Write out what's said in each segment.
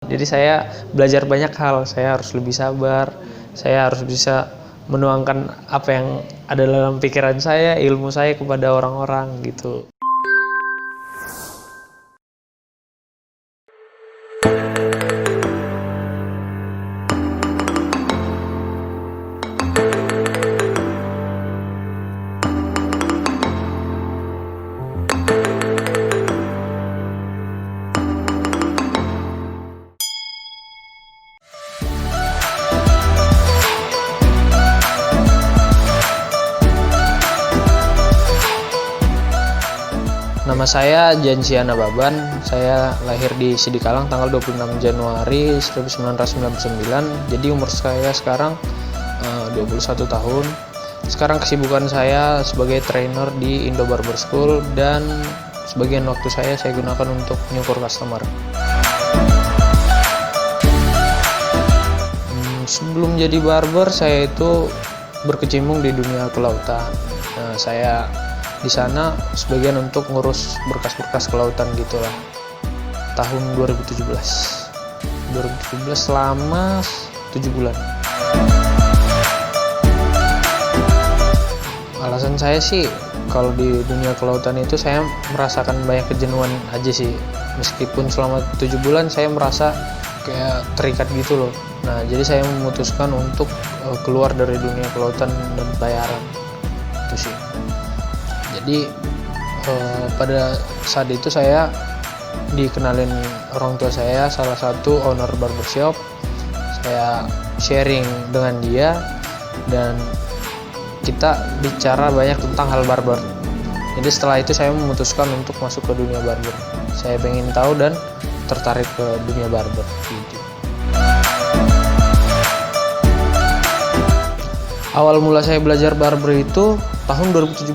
Jadi saya belajar banyak hal, saya harus lebih sabar, saya harus bisa menuangkan apa yang ada dalam pikiran saya, ilmu saya kepada orang-orang gitu. Nama saya Jansiana Baban, saya lahir di Sidikalang tanggal 26 Januari 1999, jadi umur saya sekarang 21 tahun. Sekarang kesibukan saya sebagai trainer di Indo Barber School dan sebagian waktu saya gunakan untuk nyukur customer. Sebelum jadi barber, saya itu berkecimpung di dunia kelautan. Saya di sana sebagian untuk ngurus berkas-berkas kelautan gitulah. Tahun 2017 selama 7 bulan. Alasan saya sih kalau di dunia kelautan itu saya merasakan banyak kejenuhan aja sih. Meskipun selama 7 bulan saya merasa kayak terikat gitu loh. Nah, jadi saya memutuskan untuk keluar dari dunia kelautan dan pelayaran. Itu sih. Jadi pada saat itu saya dikenalin orang tua saya, salah satu owner barbershop. Saya sharing dengan dia dan kita bicara banyak tentang hal barber. Jadi setelah itu saya memutuskan untuk masuk ke dunia barber. Saya pengen tahu dan tertarik ke dunia barber gitu. Awal mula saya belajar barber itu tahun 2017.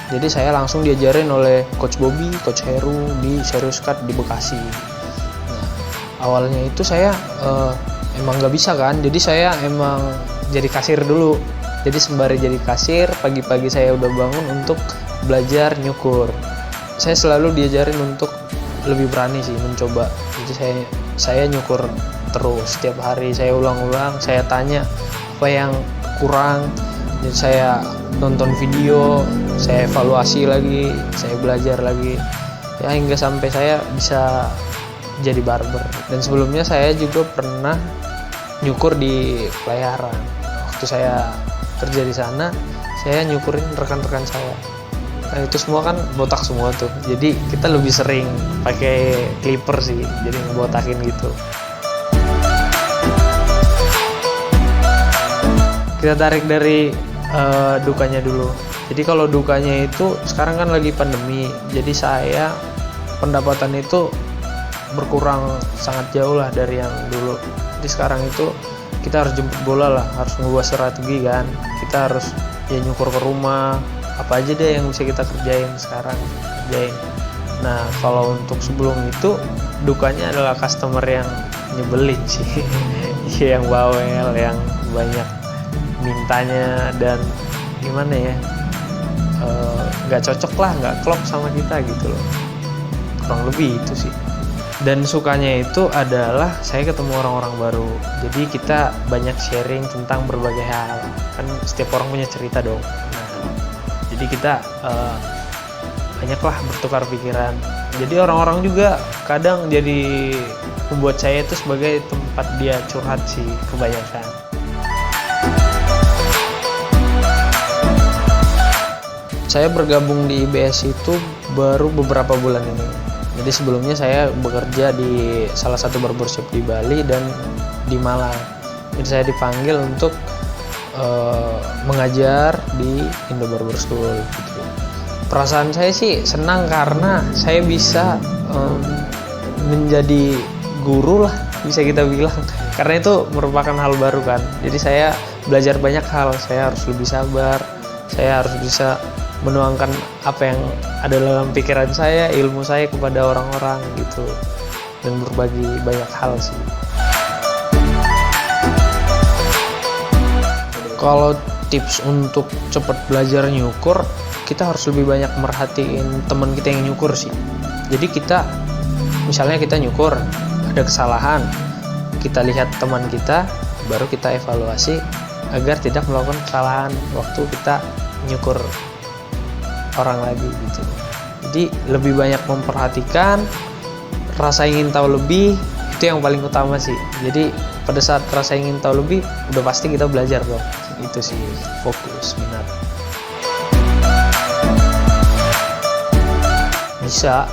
Jadi saya langsung diajarin oleh Coach Bobby, Coach Heru di Serious Cut di Bekasi. Nah, awalnya itu saya emang nggak bisa kan, jadi saya emang jadi kasir dulu. Jadi sembari jadi kasir, pagi-pagi saya udah bangun untuk belajar nyukur. Saya selalu diajarin untuk lebih berani sih, mencoba. Jadi saya nyukur terus, setiap hari saya ulang-ulang, saya tanya apa yang kurang. Jadi saya nonton video, saya evaluasi lagi, saya belajar lagi, ya hingga sampai saya bisa jadi barber. Dan sebelumnya saya juga pernah nyukur di pelayaran. Waktu saya kerja di sana, saya nyukurin rekan-rekan saya. Nah, itu semua kan botak semua tuh. Jadi kita lebih sering pakai clipper sih, jadi ngebotakin gitu. Kita tarik dari dukanya dulu. Jadi kalau dukanya itu sekarang kan lagi pandemi, jadi saya pendapatan itu berkurang sangat jauh lah dari yang dulu. Jadi sekarang itu kita harus jemput bola lah, harus ngubah strategi kan. Kita harus ya nyukur ke rumah, apa aja deh yang bisa kita kerjain sekarang, kerjain. Nah, kalau untuk sebelum itu dukanya adalah customer yang nyebelin sih. Yang bawel, yang banyak mintanya dan gimana ya, nggak cocok lah, nggak klop sama kita gitu loh, kurang lebih itu sih. Dan sukanya itu adalah saya ketemu orang-orang baru, jadi kita banyak sharing tentang berbagai hal, kan setiap orang punya cerita dong. Nah, jadi kita banyak lah bertukar pikiran, jadi orang-orang juga kadang jadi membuat saya itu sebagai tempat dia curhat sih kebanyakan. Saya bergabung di IBS itu baru beberapa bulan ini. Jadi sebelumnya saya bekerja di salah satu barbershop di Bali dan di Malang. Jadi saya dipanggil untuk mengajar di Indo Barber School gitu. Perasaan saya sih senang karena saya bisa menjadi guru lah, bisa kita bilang. Karena itu merupakan hal baru kan. Jadi saya belajar banyak hal, saya harus lebih sabar, saya harus bisa menuangkan apa yang ada dalam pikiran saya, ilmu saya kepada orang-orang gitu, dan berbagi banyak hal sih. Kalau tips untuk cepat belajar nyukur, kita harus lebih banyak merhatiin teman kita yang nyukur sih. Jadi kita misalnya kita nyukur, ada kesalahan, kita lihat teman kita, baru kita evaluasi agar tidak melakukan kesalahan waktu kita nyukur orang lagi gitu. Jadi lebih banyak memperhatikan, rasa ingin tahu lebih, itu yang paling utama sih. Jadi pada saat rasa ingin tahu lebih, udah pasti kita belajar dong. Itu sih fokus benar.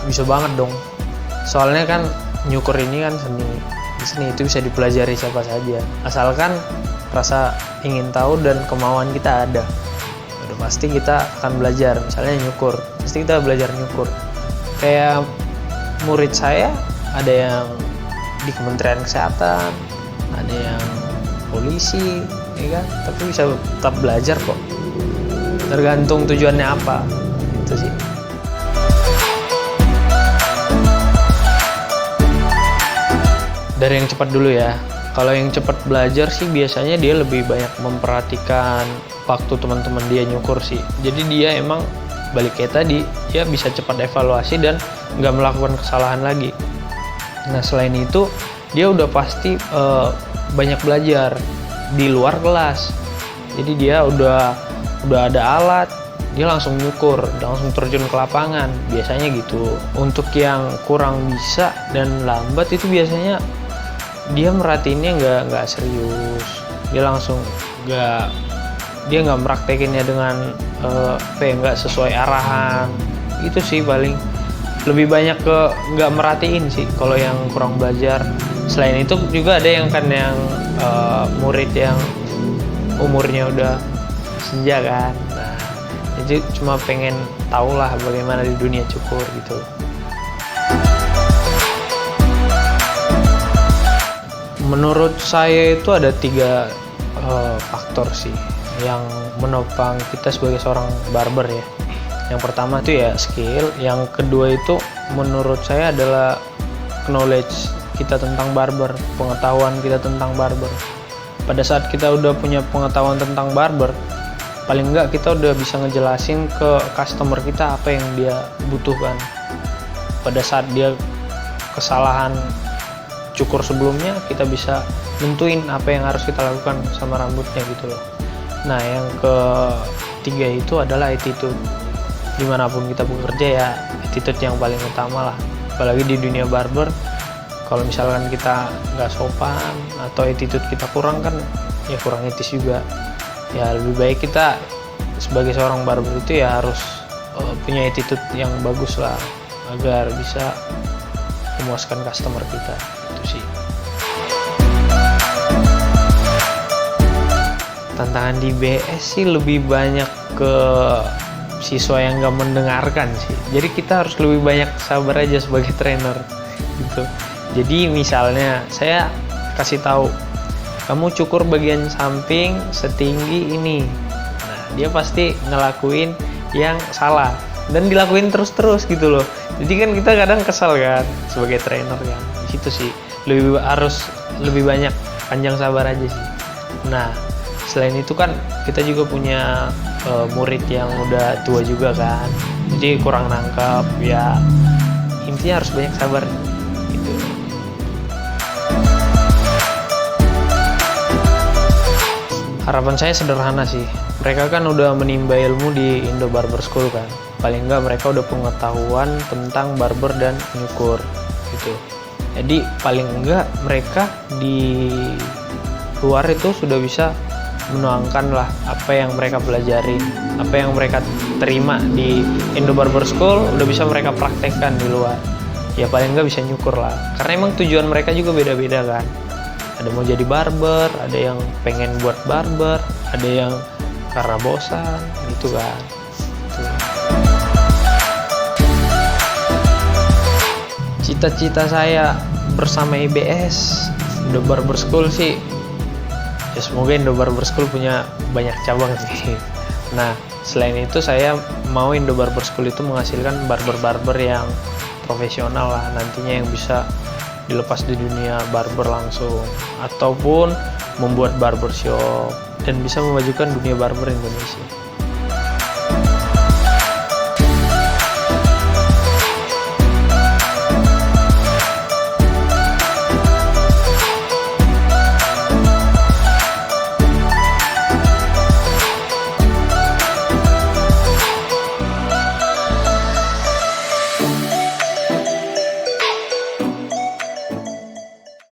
Bisa banget dong. Soalnya kan nyukur ini kan seni. Di seni itu bisa dipelajari siapa saja. Asalkan rasa ingin tahu dan kemauan kita ada. Udah pasti kita akan belajar. Misalnya nyukur, pasti kita belajar nyukur. Kayak murid saya, ada yang di Kementerian Kesehatan, ada yang polisi, ya kan? Tapi bisa tetap belajar kok. Tergantung tujuannya apa. Itu sih. Dari yang cepat dulu ya. Kalau yang cepat belajar sih biasanya dia lebih banyak memperhatikan waktu teman-teman dia nyukur sih. Jadi dia emang balik kayak tadi, dia bisa cepat evaluasi dan nggak melakukan kesalahan lagi. Nah selain itu dia udah pasti banyak belajar di luar kelas. Jadi dia udah ada alat, dia langsung nyukur, langsung terjun ke lapangan. Biasanya gitu. Untuk yang kurang bisa dan lambat itu biasanya dia merhatiinnya nggak serius, dia langsung dia nggak meraktekinnya dengan nggak sesuai arahan. Itu sih paling lebih banyak ke nggak merhatiin sih kalau yang kurang belajar. Selain itu juga ada yang murid yang umurnya udah senja kan, nah itu cuma pengen tahu lah bagaimana di dunia cukur gitu. Menurut saya itu ada 3 faktor sih yang menopang kita sebagai seorang barber ya. Yang pertama itu ya skill, yang kedua itu menurut saya adalah knowledge kita tentang barber, pengetahuan kita tentang barber. Pada saat kita udah punya pengetahuan tentang barber, paling enggak kita udah bisa ngejelasin ke customer kita apa yang dia butuhkan. Pada saat dia kesalahan cukur sebelumnya, kita bisa nentuin apa yang harus kita lakukan sama rambutnya gitu loh. Nah yang ketiga itu adalah attitude. Dimanapun kita bekerja ya attitude yang paling utama lah. Apalagi di dunia barber, kalau misalkan kita nggak sopan atau attitude kita kurang kan ya kurang etis juga. Ya lebih baik kita sebagai seorang barber itu ya harus punya attitude yang bagus lah agar bisa memuaskan customer kita. Itu sih. Tantangan di BS sih lebih banyak ke siswa yang nggak mendengarkan sih. Jadi kita harus lebih banyak sabar aja sebagai trainer gitu. Jadi misalnya saya kasih tahu, kamu cukur bagian samping setinggi ini. Nah, dia pasti ngelakuin yang salah dan dilakuin terus-terus gitu loh. Jadi kan kita kadang kesal kan sebagai trainer kan. Di situ sih harus lebih banyak panjang sabar aja sih. Nah, selain itu kan kita juga punya murid yang udah tua juga kan. Jadi kurang nangkep ya. Intinya harus banyak sabar gitu. Harapan saya sederhana sih. Mereka kan udah menimba ilmu di Indo Barber School kan. Paling enggak mereka udah pengetahuan tentang barber dan nyukur gitu. Jadi paling enggak mereka di luar itu sudah bisa menuangkan lah apa yang mereka pelajari, apa yang mereka terima di Indo Barber School udah bisa mereka praktekkan di luar. Ya paling enggak bisa nyukur lah. Karena emang tujuan mereka juga beda-beda kan. Ada mau jadi barber, ada yang pengen buat barber, ada yang karena bosan gitu kan. Cita-cita saya bersama IBS Indo Barber School sih ya semoga Indo Barber School punya banyak cabang sih. Nah selain itu saya mau Indo Barber School itu menghasilkan barber-barber yang profesional lah nantinya, yang bisa dilepas di dunia barber langsung ataupun membuat barbershop dan bisa memajukan dunia barber Indonesia.